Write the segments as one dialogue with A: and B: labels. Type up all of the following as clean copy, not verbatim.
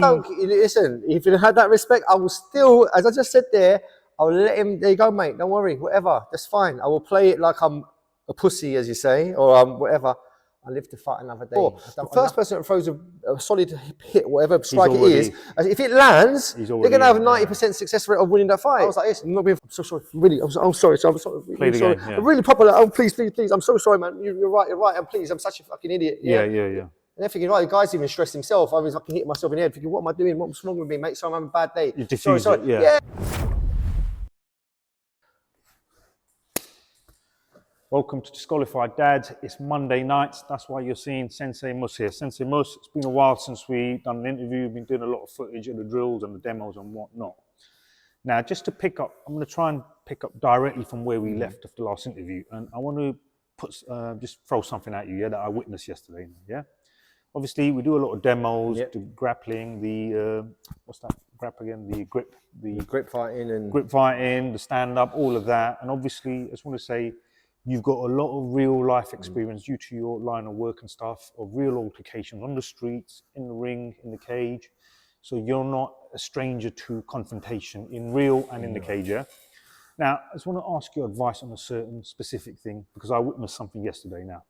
A: Don't listen. If you had that respect, I will still, as I just said there, I'll let him. There you go, mate. Don't worry. Whatever. That's fine. I will play it like I'm a pussy, as you say, or whatever. I live to fight another day. The first person that throws a solid hit, whatever strike it is, if it lands, they're going to have a 90% success rate of winning that fight. I was like, this, I'm so sorry. Really, I'm sorry. I'm sorry. Really sorry.
B: Game, yeah.
A: I'm really proper. Oh, please. I'm so sorry, man. You're right. And please, I'm such a fucking idiot.
B: Yeah.
A: And they're thinking, right, the guy's even stressed himself. I was fucking hitting myself in the head, thinking, what am I doing? What's wrong with me, mate? So I'm having a bad day.
B: You diffuse it,
A: yeah.
B: Welcome to Disqualified Dad. It's Monday nights. That's why you're seeing Sensei Mus here. Sensei Mus, it's been a while since we've done an interview. We've been doing a lot of footage of the drills and the demos and whatnot. Now, just to pick up, I'm going to try and pick up directly from where we left after the last interview. And I want to put, just throw something at you, that I witnessed yesterday, Obviously, we do a lot of demos, the grappling, the, what's that grap again? The grip fighting, the stand-up, all of that. And obviously, I just want to say, you've got a lot of real life experience due to your line of work and stuff, of real altercations on the streets, in the ring, in the cage. So you're not a stranger to confrontation in real and in the cage, Now, I just want to ask your advice on a certain specific thing, because I witnessed something yesterday now.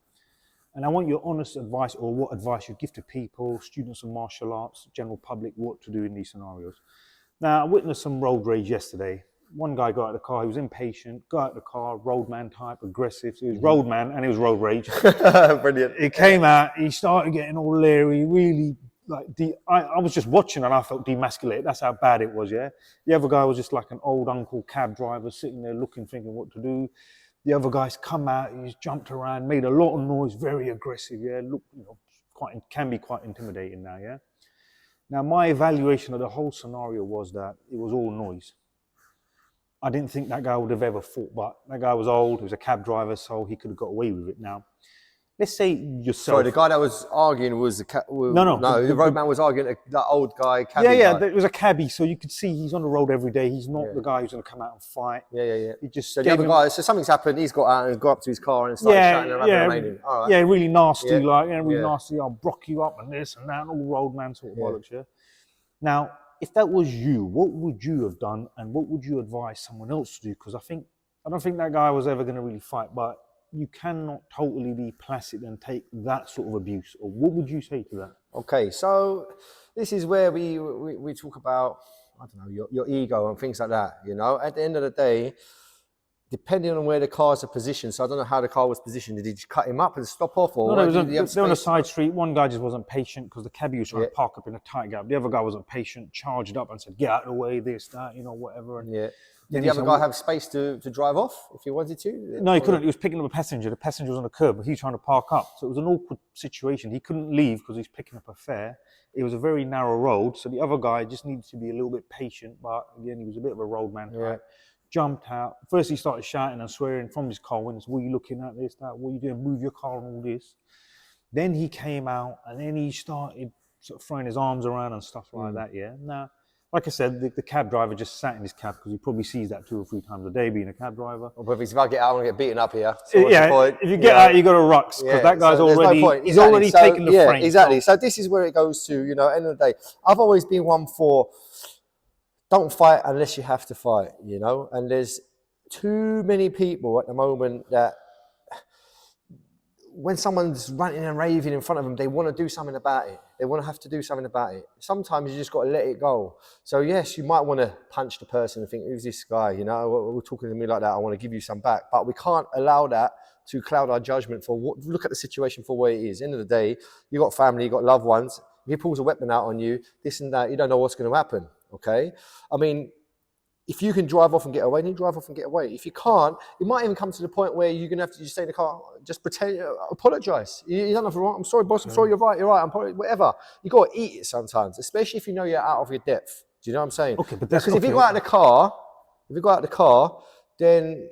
B: And I want your honest advice, or what advice you give to people, students of martial arts, general public, what to do in these scenarios. Now, I witnessed some road rage yesterday. One guy got out of the car, he was impatient, got out of the car, roadman type, aggressive. So he was roadman and it was road rage.
A: Brilliant.
B: He came out, he started getting all leery, really like, I was just watching and I felt demasculated. That's how bad it was, The other guy was just like an old uncle cab driver sitting there looking, thinking what to do. The other guys come out, he's jumped around, made a lot of noise, very aggressive, Look, can be quite intimidating now, Now, my evaluation of the whole scenario was that it was all noise. I didn't think that guy would have ever fought, but that guy was old, he was a cab driver, so he could have got away with it. Now, let's say yourself...
A: Sorry, the guy that was arguing was...
B: No,
A: the roadman was arguing, that old guy, cabbie guy.
B: It was a cabbie, so you could see he's on the road every day. He's not the guy who's going to come out and fight.
A: He just... So the other guy, so something's happened, he's got out and got up to his car and started shouting and remaining. All right.
B: Really nasty, nasty, I'll brock you up and this and that, and all roadman sort of bollocks, Now, if that was you, what would you have done and what would you advise someone else to do? Because I don't think that guy was ever going to really fight, but you cannot totally be placid and take that sort of abuse. Or what would you say to that?
A: Okay, so this is where we talk about, I don't know, your ego and things like that, At the end of the day, depending on where the cars are positioned, so I don't know how the car was positioned. Did you cut him up and stop off? Or
B: no, they're on a side street. One guy just wasn't patient because the cabbie was trying to park up in a tight gap. The other guy wasn't patient, charged up and said, get out of the way, this, that, whatever. And
A: Did the other guy have space to drive off if he wanted to?
B: No, he couldn't. He was picking up a passenger. The passenger was on the curb, but he was trying to park up. So it was an awkward situation. He couldn't leave because he's picking up a fare. It was a very narrow road. So the other guy just needed to be a little bit patient. But again, he was a bit of a roadman type. Jumped out. First, he started shouting and swearing from his car windows. What are you looking at? This, that? What are you doing? Move your car and all this. Then he came out and then he started sort of throwing his arms around and stuff like that. Now, like I said, the cab driver just sat in his cab because he probably sees that 2 or 3 times a day being a cab driver.
A: Well, but if I get out, I'm going to get beaten up here. So what's the point?
B: If you get out, you got to rux because that guy's already, he's already taken the frame.
A: Exactly. So this is where it goes to, at the end of the day. I've always been one for, don't fight unless you have to fight, And there's too many people at the moment that when someone's ranting and raving in front of them, they want to do something about it. They want to have to do something about it. Sometimes you just got to let it go. So yes, you might want to punch the person and think, who's this guy? We're talking to me like that. I want to give you some back. But we can't allow that to cloud our judgment for look at the situation for what it is. At the end of the day, you got family, you got loved ones. If he pulls a weapon out on you, this and that, you don't know what's going to happen. Okay? I mean, if you can drive off and get away, then you drive off and get away. If you can't, it might even come to the point where you're going to have to just stay in the car, just pretend, apologise. You don't have to, I'm sorry, boss, I'm sorry, you're right, I'm probably, whatever. You got to eat it sometimes, especially if you know you're out of your depth. Do you know what I'm saying?
B: Okay, but that's
A: because if you go out of the car, then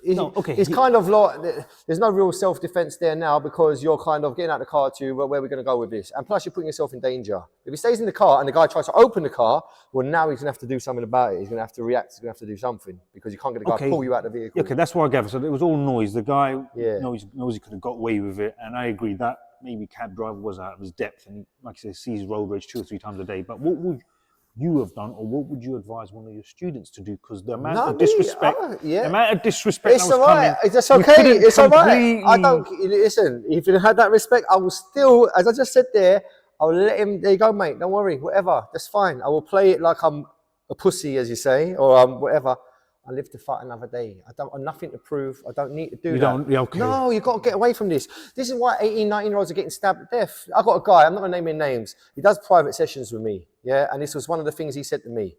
A: it's kind of like, there's no real self-defense there now because you're kind of getting out of the car to, well, where are we going to go with this? And plus you're putting yourself in danger. If he stays in the car and the guy tries to open the car, well, now he's going to have to do something about it. He's going to have to react. He's going to have to do something because you can't get the guy to pull you out of the vehicle.
B: Okay, that's what I gather. So it was all noise. The guy knows he could have got away with it. And I agree that maybe cab driver was out of his depth and, like I said, sees road rage 2 or 3 times a day. But what would you have done, or what would you advise one of your students to do? Because the amount of disrespect,
A: yeah.
B: the amount of disrespect
A: It's
B: that was
A: all right.
B: coming,
A: It's okay. It's all right. I
B: completely-
A: don't listen. If you had that respect, I will still, as I just said there, I'll let him. There you go, mate. Don't worry. Whatever. That's fine. I will play it like I'm a pussy, as you say, or whatever. I live to fight another day. I don't have nothing to prove. I don't need to do that.
B: Yeah, okay.
A: No, you've got to get away from this. This is why 18, 19-year-olds are getting stabbed to death. I've got a guy, I'm not going to name any names. He does private sessions with me, yeah? And this was one of the things he said to me.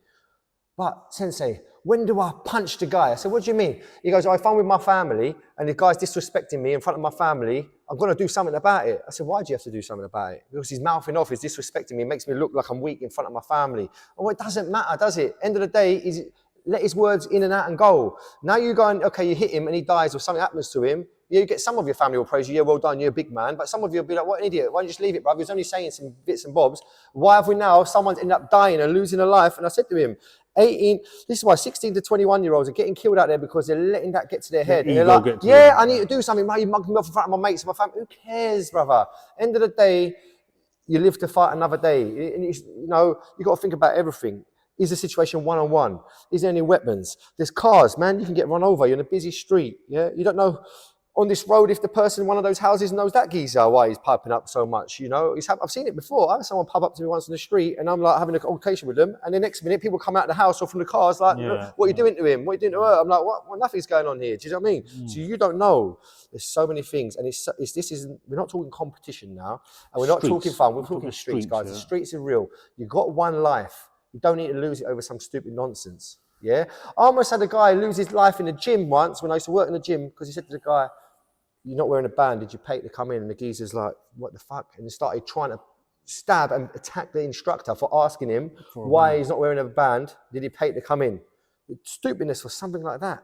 A: But, Sensei, when do I punch the guy? I said, what do you mean? He goes, if I'm with my family and the guy's disrespecting me in front of my family, I'm going to do something about it. I said, why do you have to do something about it? Because he's mouthing off, he's disrespecting me, makes me look like I'm weak in front of my family. Oh, it doesn't matter, does it? End of the day, let his words in and out and go. Now you go and, okay, you hit him and he dies or something happens to him. You get some of your family will praise you. Yeah, well done, you're a big man. But some of you will be like, what an idiot. Why don't you just leave it, bruv? He was only saying some bits and bobs. Why have we now, someone's ended up dying and losing a life? And I said to him, 18, this is why 16 to 21-year-olds are getting killed out there because they're letting that get to their head. And they're like, yeah, I need to do something. Man, you mugged me off in front of my mates and my family. Who cares, brother? End of the day, you live to fight another day. And you know, you got to think about everything. Is the situation one-on-one? Is there any weapons? There's cars, man. You can get run over. You're in a busy street. Yeah, you don't know on this road if the person in one of those houses knows that geezer why he's piping up so much. You know, I've seen it before. I had someone pop up to me once on the street, and I'm like having an altercation with them, and the next minute people come out of the house or from the cars like, "What are you doing to him? What are you doing to her?" I'm like, "What? Well, nothing's going on here." Do you know what I mean? So you don't know. There's so many things, and we're not talking competition now, and we're not talking fun. We're talking streets, guys. The streets are real. You've got one life. You don't need to lose it over some stupid nonsense, yeah? I almost had a guy lose his life in the gym once when I used to work in the gym because he said to the guy, you're not wearing a band, did you pay to come in? And the geezer's like, what the fuck? And he started trying to stab and attack the instructor for asking him why he's not wearing a band, did he pay to come in? Stupidness or something like that.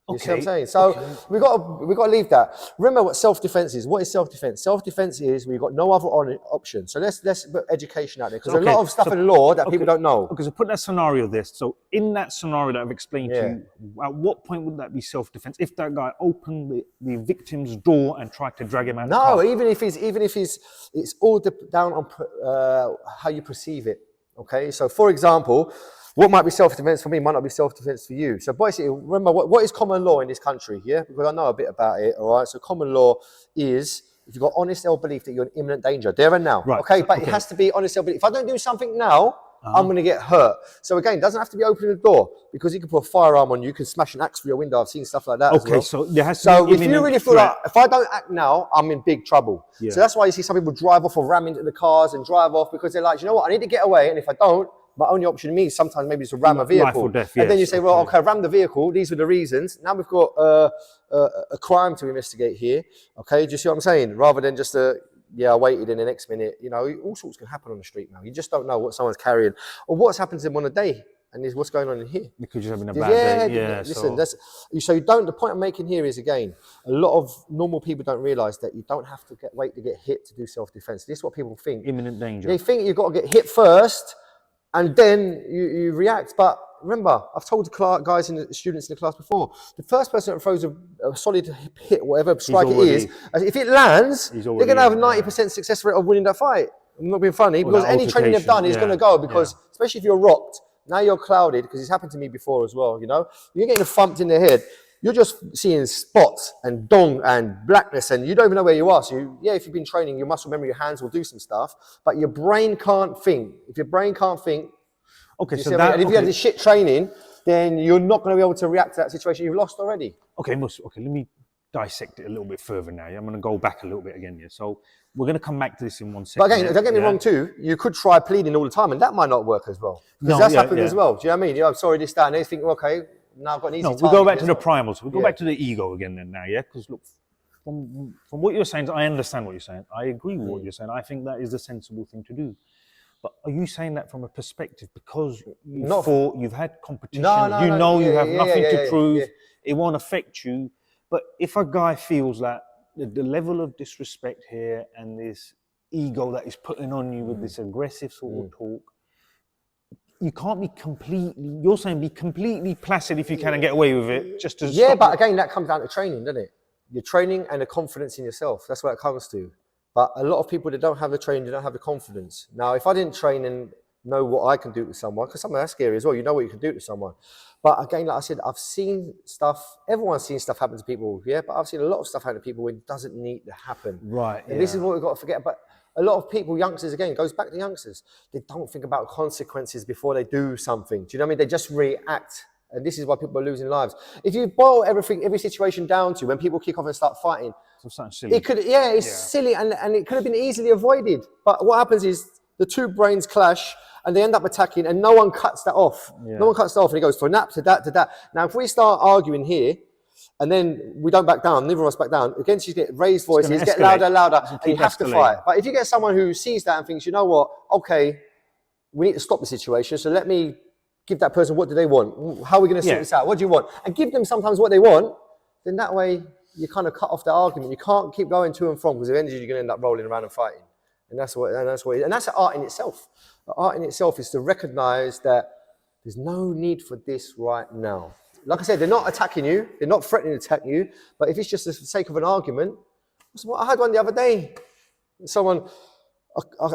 A: You see what I'm saying? So we got to leave that. Remember what self-defense is. What is self-defense? Self-defense is we've got no other option. So let's put education out there because there's a lot of stuff in law that people don't know.
B: Okay, so put that scenario there. So in that scenario that I've explained to you, at what point would that be self-defense? If that guy opened the victim's door and tried to drag him out?
A: No, even if it's all down on how you perceive it. Okay, so for example, what might be self-defense for me might not be self-defense for you. So basically, remember, what is common law in this country, yeah? Because I know a bit about it, all right? So common law is if you've got honest self-belief that you're in imminent danger, there and now, okay? But it has to be honest self-belief. If I don't do something now, I'm going to get hurt. So again, it doesn't have to be opening the door because you can put a firearm on you, you can smash an axe through your window. I've seen stuff like that as well.
B: So there has to be
A: if you really feel like, if I don't act now, I'm in big trouble. Yeah. So that's why you see some people drive off or ram into the cars and drive off because they're like, you know what, I need to get away. And if I don't, my only option means sometimes maybe it's to ram a vehicle. Life or death, and then you say, well, okay, ram the vehicle. These were the reasons. Now we've got a crime to investigate here. Okay, do you see what I'm saying? Rather than just I waited in the next minute. You know, all sorts can happen on the street now. You just don't know what someone's carrying or what's happened to them on a day. And is what's going on in here.
B: Because you're having a bad day. Yeah,
A: listen, the point I'm making here is, again, a lot of normal people don't realise that you don't have to wait to get hit to do self-defence. This is what people think.
B: Imminent danger.
A: They think you've got to get hit first and then you react. But remember, I've told the guys and the students in the class before, the first person that throws a solid hit, whatever strike it is, if it lands, they're going to have a 90% success rate of winning that fight. I'm not being funny, because any training they've done is going to go, because especially if you're rocked, now you're clouded, because it's happened to me before as well, you know? You're getting thumped in the head. You're just seeing spots and dong and blackness, and you don't even know where you are. So, if you've been training, your muscle memory, your hands will do some stuff, but your brain can't think. If your brain can't think, if you have this shit training, then you're not going to be able to react to that situation you've lost already.
B: Okay, Mus, let me dissect it a little bit further now. I'm going to go back a little bit again here. So we're going to come back to this in 1 second.
A: But again, don't get me wrong too, you could try pleading all the time, and that might not work as well. Because that's happened as well. Do you know what I mean? I'm sorry, this, that, and they think, okay, now I've got an easy time.
B: We'll go back to the primals. We'll go back to the ego again then now, Because look, from what you're saying, I understand what you're saying. I agree with what you're saying. I think that is the sensible thing to do. But are you saying that from a perspective because you've had competition, you have nothing to prove, it won't affect you? But if a guy feels that the level of disrespect here and this ego that is putting on you with this aggressive sort of talk, you can't be you're saying be completely placid if you can and get away with it. Just to
A: but again, that comes down to training, doesn't it? Your training and the confidence in yourself. That's what it comes to. But a lot of people that don't have the training, they don't have the confidence. Now, if I didn't train and know what I can do to someone, because something that's scary as well, you know what you can do to someone. But again, like I said, I've seen stuff, everyone's seen stuff happen to people, yeah, but I've seen a lot of stuff happen to people when it doesn't need to happen.
B: Right.
A: And this is what we've got to forget. But a lot of people, youngsters, again, it goes back to youngsters, they don't think about consequences before they do something. Do you know what I mean? They just react. And this is why people are losing lives. If you boil everything, every situation down to when people kick off and start fighting,
B: something silly.
A: it could, it's silly, and it could have been easily avoided. But what happens is the two brains clash and they end up attacking, and no one cuts that off.
B: Yeah.
A: No one cuts that off, and it goes from that to that to that. Now, if we start arguing here, and then we don't back down, neither of us back down, again, she's get raised voices, get louder and louder, and you have to fight. But if you get someone who sees that and thinks, you know what, okay, we need to stop the situation, so let me give that person, what do they want? How are we going to sort this out? What do you want? And give them sometimes what they want, then that way you kind of cut off the argument. You can't keep going to and from, because eventually you're going to end up rolling around and fighting. And that's what it is. And that's an art in itself. The art in itself is to recognize that there's no need for this right now. Like I said, they're not attacking you. They're not threatening to attack you. But if it's just for the sake of an argument, I had one the other day. Someone,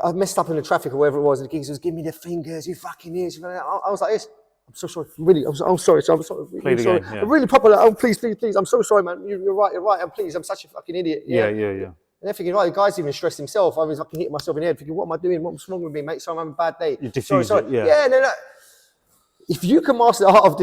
A: I messed up in the traffic or wherever it was, and the geezer was giving me the fingers, you fucking ears. I was like this. I'm so sorry. Really, I'm sorry. I'm sorry. Really sorry.
B: Game, yeah.
A: I'm really proper. Oh, please. I'm so sorry, man. You're right. And please, I'm such a fucking idiot.
B: Yeah.
A: And they're thinking, right, the guy's even stressed himself. I was fucking hitting myself in the head, thinking, what am I doing? What's wrong with me, mate? So I'm having a bad day.
B: You diffuse it,
A: No. If you can master the art of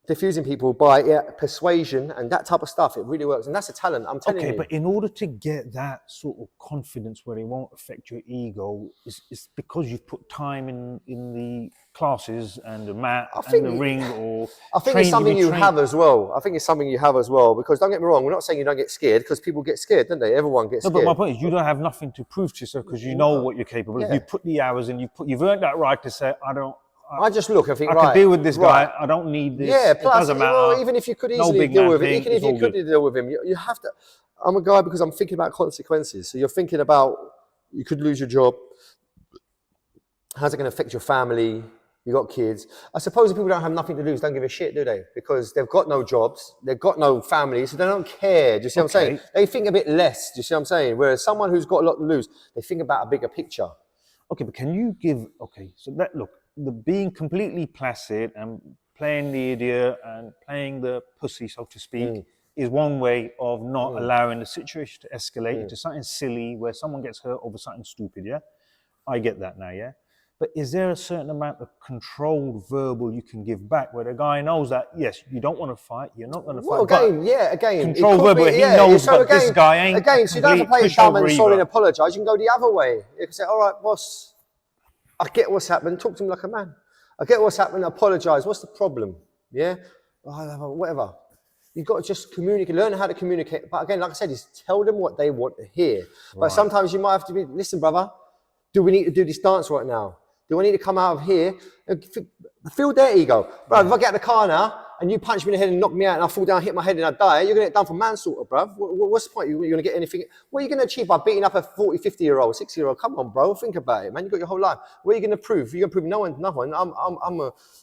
A: diffusing people by persuasion and that type of stuff, it really works. And that's a talent, I'm telling you.
B: Okay, but in order to get that sort of confidence where it won't affect your ego, it's because you've put time in the classes and the mat and the ring, or
A: I think it's something you have as well. Because don't get me wrong, we're not saying you don't get scared, because people get scared, don't they? Everyone gets scared.
B: No, but my point is, you don't have nothing to prove to yourself, because you know what you're capable of. You put the hours in, you've earned that right to say,
A: I just look and think,
B: I can deal with this guy. I don't need this.
A: Yeah, plus,
B: it doesn't matter.
A: Well, even if you could easily deal with it, even if you could deal with him, you have to. I'm a guy because I'm thinking about consequences. So you're thinking about, you could lose your job. How's it going to affect your family? You got kids. I suppose if people don't have nothing to lose, don't give a shit, do they? Because they've got no jobs, they've got no family, so they don't care. Do you see what I'm saying? They think a bit less. Do you see what I'm saying? Whereas someone who's got a lot to lose, they think about a bigger picture.
B: Okay, but can you give? So look. The being completely placid and playing the idiot and playing the pussy, so to speak, is one way of not allowing the situation to escalate into something silly where someone gets hurt over something stupid, yeah? I get that now, yeah? But is there a certain amount of controlled verbal you can give back where the guy knows that, yes, you don't want to fight, you're not going to fight.
A: Well, again.
B: Controlled verbal, he knows, but this guy ain't.
A: Again, so you don't have to play dumb and sorry and apologise. You can go the other way. You can say, all right, boss, I get what's happened. Talk to him like a man. I get what's happened. Apologise. What's the problem? Yeah? Whatever. You've got to just communicate, learn how to communicate. But again, like I said, is tell them what they want to hear. Right. But sometimes you might have to be, listen, brother, do we need to do this dance right now? Do I need to come out of here? Feel their ego. Bro, if I get out of the car now and you punch me in the head and knock me out and I fall down, hit my head and I die, you're going to get done for manslaughter, bro. What's the point? You're going to get anything? What are you going to achieve by beating up a 40, 50-year-old, 60-year-old? Come on, bro. Think about it, man. You've got your whole life. What are you going to prove? You're going to prove no one, nothing.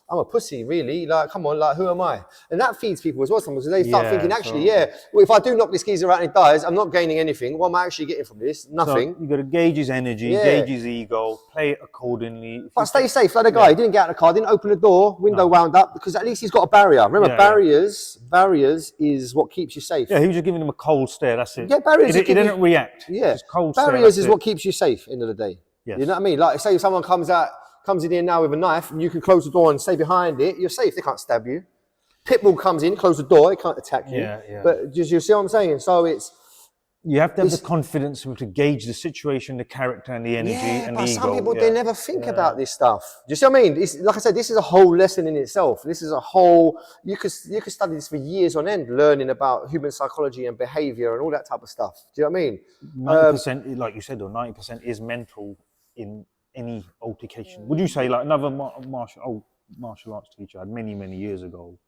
A: I'm a pussy, really. Like, come on, like, who am I? And that feeds people as well sometimes. They start thinking, actually, well, if I do knock this geezer out and he dies, I'm not gaining anything. What am I actually getting from this? Nothing.
B: So you've got to gauge his energy, gauge his ego, play it accordingly.
A: But stay safe. Like the guy, he didn't get out of the car, didn't open the door, window wound up, because at least he's got a barrier. Remember, barriers is what keeps you safe.
B: Yeah, he was just giving him a cold stare, that's it.
A: Yeah, barriers.
B: He didn't react.
A: Yeah,
B: just cold
A: barriers
B: stare,
A: is what keeps you safe, end of the day. Yes. You know what I mean? Like, say if someone comes in here now with a knife, and you can close the door and stay behind it, you're safe. They can't stab you. Pitbull comes in, close the door, they can't attack you. Yeah. But you see what I'm saying? So
B: you have to have the confidence to gauge the situation, the character, and the energy, and the ego.
A: Some people, they never think about this stuff. Do you see what I mean? Like I said, this is a whole lesson in itself. This is a whole, you could study this for years on end, learning about human psychology and behavior and all that type of stuff. Do you know what I mean?
B: 90%, like you said, or 90% is mental in any altercation. Would you say, like another martial arts teacher I had many years ago,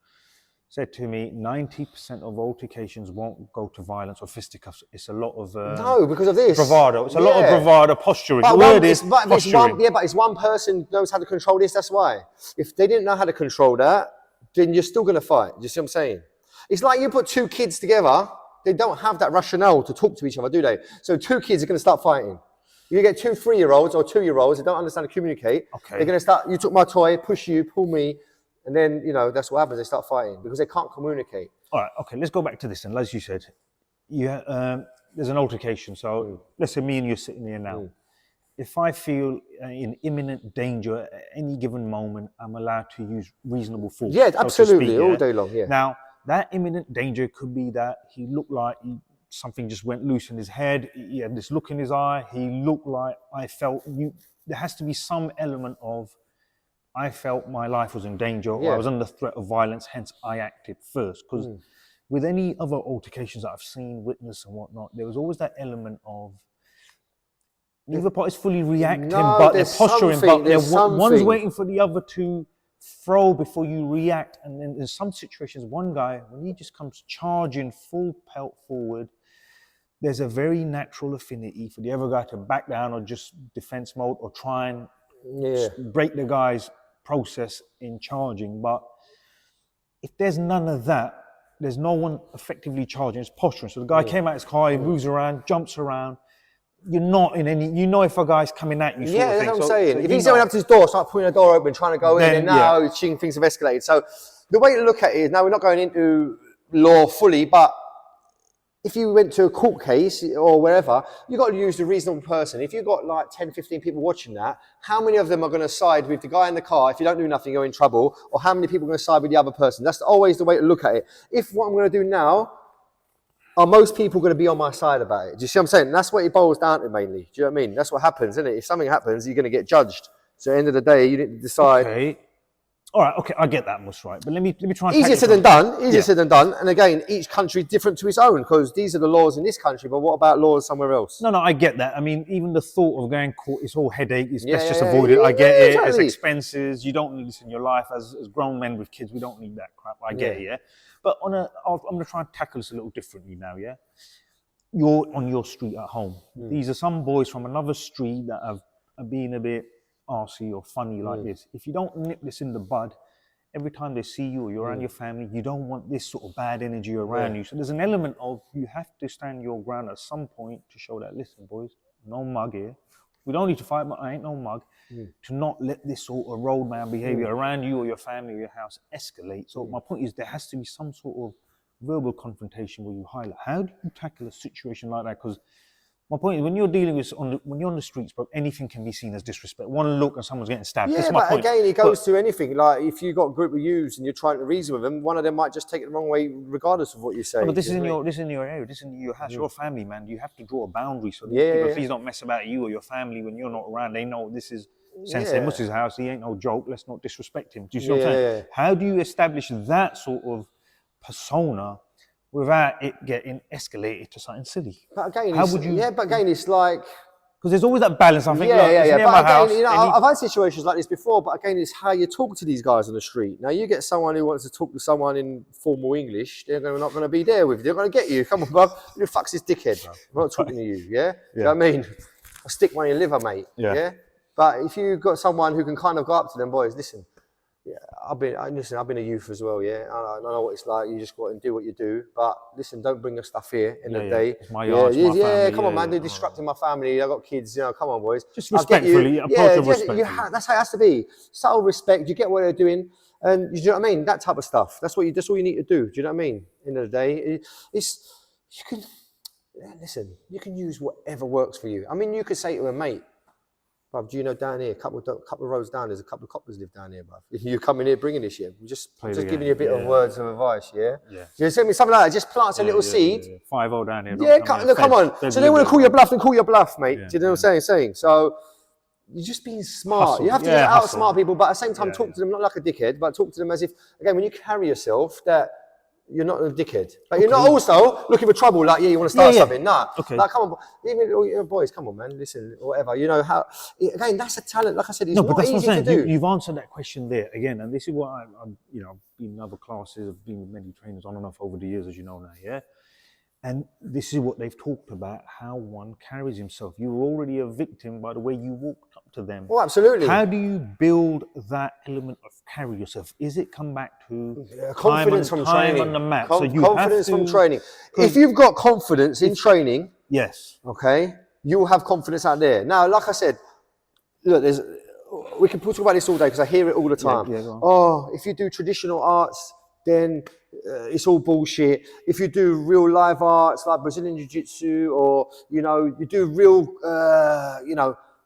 B: said to me, 90% of altercations won't go to violence or fisticuffs. It's a lot of
A: no, because of this
B: bravado. It's a lot of bravado, posturing.
A: But
B: the word is posturing.
A: But it's one person knows how to control this. That's why. If they didn't know how to control that, then you're still going to fight. Do you see what I'm saying? It's like you put two kids together they don't have that rationale to talk to each other, do they? So 2 kids are going to start fighting. You get 2 3-year-olds or 2-year-olds that don't understand to communicate.
B: Okay.
A: They're going to start, you took my toy, push you, pull me, and then, you know, that's what happens. They start fighting because they can't communicate.
B: All right, okay, let's go back to this. And as you said, there's an altercation. So let's say me and you're sitting here now. If I feel in imminent danger at any given moment, I'm allowed to use reasonable force.
A: Yeah,
B: so
A: absolutely,
B: speak,
A: all day long, yeah.
B: Now, that imminent danger could be that he looked like something just went loose in his head. He had this look in his eye. He looked like I felt there has to be some element of I felt my life was in danger or I was under threat of violence, hence I acted first. Because with any other altercations that I've seen, witnessed and whatnot, there was always that element of neither party's fully reacting, but they're posturing, but one's waiting for the other to throw before you react. And then in some situations, one guy, when he just comes charging full pelt forward, there's a very natural affinity for the other guy to back down or just defense mode or try and break the guy's process in charging. But if there's none of that, there's no one effectively charging, it's posturing. So the guy came out his car, he moves around, jumps around. You're not in any, you know if a guy's coming at you.
A: Yeah, that's what I'm saying. If he's going up to his door, start pulling the door open, trying to go in, and now things have escalated. So the way to look at it is, now we're not going into law fully, but if you went to a court case or wherever, you've got to use the reasonable person. If you've got like 10, 15 people watching that, how many of them are going to side with the guy in the car? If you don't do nothing, you're in trouble. Or how many people are going to side with the other person? That's always the way to look at it. If what I'm going to do now, are most people going to be on my side about it? Do you see what I'm saying? And that's what it boils down to mainly. Do you know what I mean? That's what happens, isn't it? If something happens, you're going to get judged. So at the end of the day, you need to decide.
B: Okay. All right, okay, I get that, Mus, right? But let me try and
A: easier said than done. Easier said than done. And again, each country is different to its own because these are the laws in this country. But what about laws somewhere else?
B: No, I get that. I mean, even the thought of going court, it's all headache. Let's just avoid it. I get it. Exactly. It's expenses. You don't need this in your life. As grown men with kids, we don't need that crap. I get it, yeah? But I'm going to try and tackle this a little differently now, yeah? You're on your street at home. These are some boys from another street that have been a bit arsey or funny like this. If you don't nip this in the bud, every time they see you or you're around your family, you don't want this sort of bad energy around you. So there's an element of you have to stand your ground at some point to show that, listen, boys, no mug here. We don't need to fight, but I ain't no mug. To not let this sort of roadman behavior around you or your family or your house escalate. So my point is there has to be some sort of verbal confrontation where you highlight, how do you tackle a situation like that? Because my point is, when you're dealing with, when you're on the streets, bro, anything can be seen as disrespect. One look and someone's getting stabbed.
A: Yeah, but again, it goes to anything. Like if you've got a group of youths and you're trying to reason with them, one of them might just take it the wrong way, regardless of what you say.
B: No, but this is in your area. This is in your house. Your family, man. You have to draw a boundary so that people please don't mess about you or your family when you're not around. They know this is Sensei Mus's house. He ain't no joke. Let's not disrespect him. Do you see what I'm saying? How do you establish that sort of persona without it getting escalated to something silly?
A: But again, but again, it's like,
B: because there's always that balance. I think,
A: but again,
B: house,
A: you know, I've had situations like this before. But again, it's how you talk to these guys on the street. Now, you get someone who wants to talk to someone in formal English, they're not going to be there with you. They're going to get you. Come on, bro. Who the fuck's this dickhead? I'm not talking to you. Yeah. You know what I mean? I'll stick one in your liver, mate. Yeah. But if you've got someone who can kind of go up to them, boys, listen. Yeah, I've been a youth as well, yeah. I know what it's like. You just go out and do what you do. But listen, don't bring your stuff here in the day.
B: It's my yard, it's my family.
A: Come on, man. They're disrupting my family. I've got kids, you know, come on, boys.
B: Just respectfully, approach them respectfully.
A: That's how it has to be. Subtle respect, you get what they're doing. And you know what I mean? That type of stuff. That's all you need to do. Do you know what I mean? End of the day, you can use whatever works for you. I mean, you could say to a mate, bruv, do you know down here, a couple of roads down, there's a couple of coppers live down here, bruv. You're coming here bringing this shit. We're just giving you a bit of words of advice, yeah? You send me something like that, just plants a little seed.
B: 5-0 down here.
A: Yeah, come on. So they want to call your bluff, then call your bluff, mate. Do you know what I'm saying? So you're just being smart. Hustle. You have to outsmart people, but at the same time, talk to them not like a dickhead, but talk to them as if, again, when you carry yourself, that you're not a dickhead, but you're not also looking for trouble. Like, you want to start something. Nah, like, come on, even boys, come on, man, listen, or whatever. You know how? Again, that's a talent. Like I said, it's not easy to do.
B: You've answered that question there again, and this is what I'm been in other classes, I've been with many trainers on and off over the years, as you know now. Yeah, And this is what they've talked about, how one carries himself. You're already a victim by the way you walked up to them.
A: Oh, absolutely.
B: How do you build that element of carry yourself? Is it come back to
A: confidence from training?
B: on the mat?
A: So you confidence from training. If you've got confidence in training,
B: yes,
A: okay, you will have confidence out there. Now, like I said, look, we can talk about this all day because I hear it all the time. Oh, if you do traditional arts, then it's all bullshit. If you do real live arts like Brazilian Jiu-Jitsu, or you do real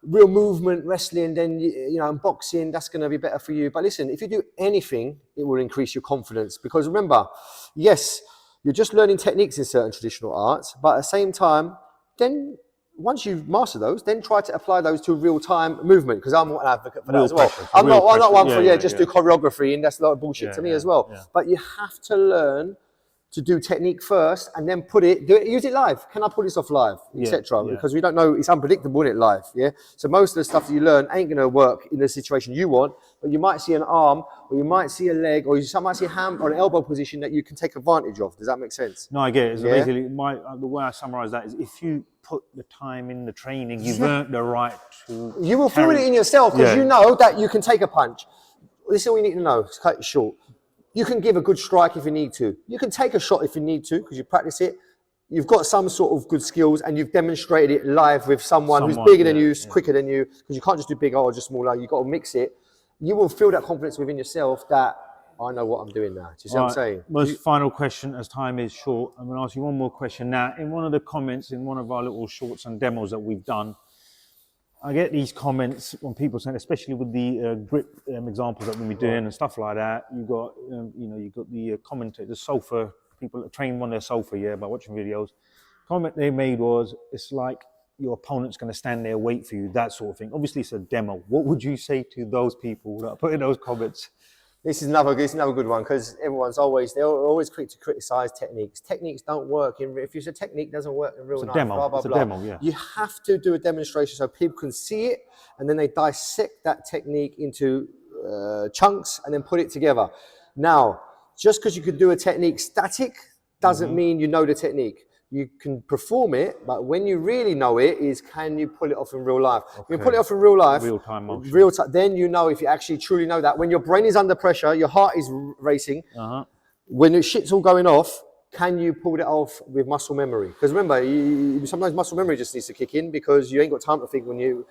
A: real movement wrestling, then and boxing, that's going to be better for you. But listen, if you do anything, it will increase your confidence, because remember, yes, you're just learning techniques in certain traditional arts, but at the same time, then once you've mastered those, then try to apply those to real-time movement, because I'm an advocate for that as well. I'm not one for do choreography, and that's a lot of bullshit to me as well. Yeah. But you have to learn to do technique first, and then use it live. Can I pull this off live, etc.? Because we don't know, it's unpredictable, isn't it, live? Yeah. So most of the stuff that you learn ain't going to work in the situation you want, but you might see an arm, or you might see a leg, or you might see a hand or an elbow position that you can take advantage of. Does that make sense?
B: No, I get it. So basically, the way I summarize that is, if you put the time in the training, you've earned the right to. You
A: will feel it in yourself, because you know that you can take a punch. This is all you need to know. To cut it short. You can give a good strike if you need to. You can take a shot if you need to, because you practice it. You've got some sort of good skills, and you've demonstrated it live with someone who's bigger than you, quicker than you, because you can't just do bigger or just smaller. You've got to mix it. You will feel that confidence within yourself that I know what I'm doing now. Do you see what I'm saying?
B: Most final question, as time is short. I'm going to ask you one more question now. In one of the comments in one of our little shorts and demos that we've done, I get these comments when people say, especially with the grip examples that we'll be doing and stuff like that. You got, you got the commentator, the sofa people that train on their sofa, by watching videos. Comment they made was, it's like your opponent's going to stand there, wait for you, that sort of thing. Obviously, it's a demo. What would you say to those people that are putting those comments?
A: This is another good one, because they're always quick to criticize techniques. Techniques don't work if a technique doesn't work in real life. It's a demo, yeah. You have to do a demonstration so people can see it, and then they dissect that technique into chunks and then put it together. Now, just because you could do a technique static doesn't mean you know the technique. You can perform it, but when you really know it is, can you pull it off in real life? Okay. You pull it off in real life,
B: real-time motion.
A: Then you know if you actually truly know that. When your brain is under pressure, your heart is racing. When the shit's all going off, can you pull it off with muscle memory? Because remember, sometimes muscle memory just needs to kick in, because you ain't got time to think when you're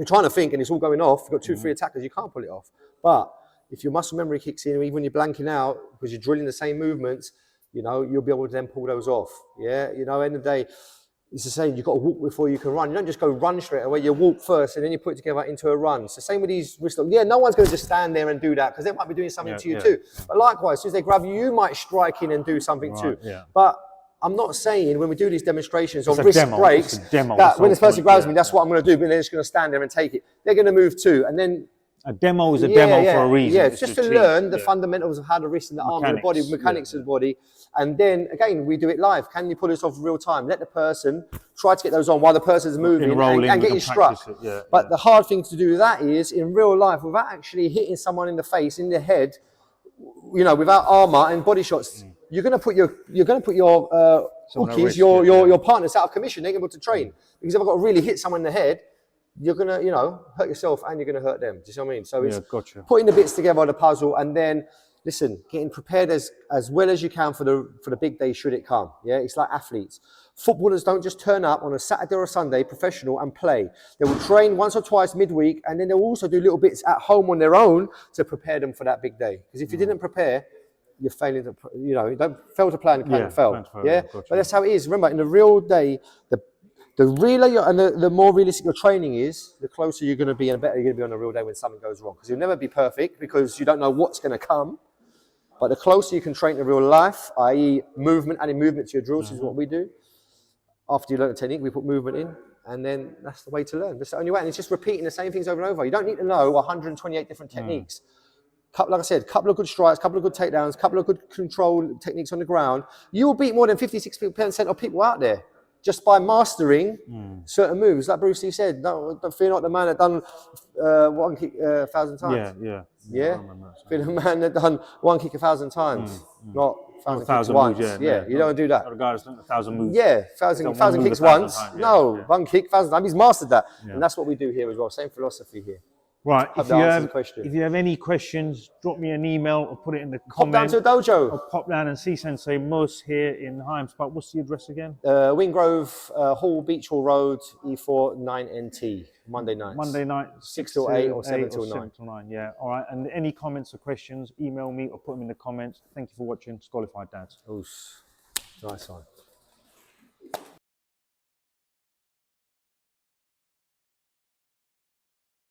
A: trying to think and it's all going off. You've got 2-3 attackers, you can't pull it off. But if your muscle memory kicks in, even when you're blanking out because you're drilling the same movements, you'll be able to then pull those off. Yeah, end of the day, it's the same. You've got to walk before you can run. You don't just go run straight away. You walk first, and then you put it together into a run. It's the same with these wrist locks. Yeah, no one's going to just stand there and do that, because they might be doing something to you too. But likewise, as soon as they grab you, you might strike in and do something too. Yeah. But I'm not saying when we do these demonstrations on wrist breaks that when this person grabs me, that's what I'm going to do, but they're just going to stand there and take it. They're going to move too, and then.
B: A demo is a demo for a reason.
A: Yeah, just to learn the fundamentals of how the wrist and the arm and the body, mechanics of the body. And then, again, we do it live. Can you pull this off real time? Let the person try to get those on while the person's moving and getting struck. But the hard thing to do with that is, in real life, without actually hitting someone in the face, in the head, without armor and body shots, you're going to put your hookies, your partners out of commission. They're able to train. Because if I've got to really hit someone in the head, you're going to, hurt yourself, and you're going to hurt them. Do you see what I mean? So it's putting the bits together of the puzzle, and then, listen, getting prepared as well as you can for the big day should it come. Yeah, it's like athletes. Footballers don't just turn up on a Saturday or a Sunday, professional, and play. They will train once or twice midweek, and then they'll also do little bits at home on their own to prepare them for that big day. Because if you didn't prepare, you're failing to, you don't fail to plan, plan to fail. But that's how it is. Remember, in the real day, the realer and the more realistic your training is, the closer you're going to be and the better you're going to be on a real day when something goes wrong. Because you'll never be perfect, because you don't know what's going to come. But the closer you can train to real life, i.e. movement, adding movement to your drills is what we do. After you learn the technique, we put movement in, and then that's the way to learn. That's the only way. And it's just repeating the same things over and over. You don't need to know 128 different techniques. Like I said, couple of good strikes, couple of good takedowns, couple of good control techniques on the ground. You will beat more than 50-60% of people out there, just by mastering certain moves. Like Bruce Lee said, don't fear not the man that done one kick 1,000 times. Yeah. Fear the man that done one kick 1,000 times, not 1,000 kicks once.
B: moves,
A: Yeah, you don't do that.
B: Not a guy that's done 1,000 moves.
A: Yeah, 1,000 kicks once. No, one kick, 1,000 times. He's mastered that. And that's what we do here as well. Same philosophy here.
B: Right,
A: Hope that answers the question.
B: if you have any questions, drop me an email or put it in the
A: Pop down
B: comments.
A: to a dojo.
B: Or pop down and see Sensei Mus here in Highams Park. What's the address again?
A: Wingrove Hall, Beach Hall Road, E4 9NT, Monday nights.
B: Monday night,
A: 6 till 8 or 7 till 9.
B: 7 till 9, yeah. All right, and any comments or questions, email me or put them in the comments. Thank you for watching Disqualified Dads.
A: Nice one.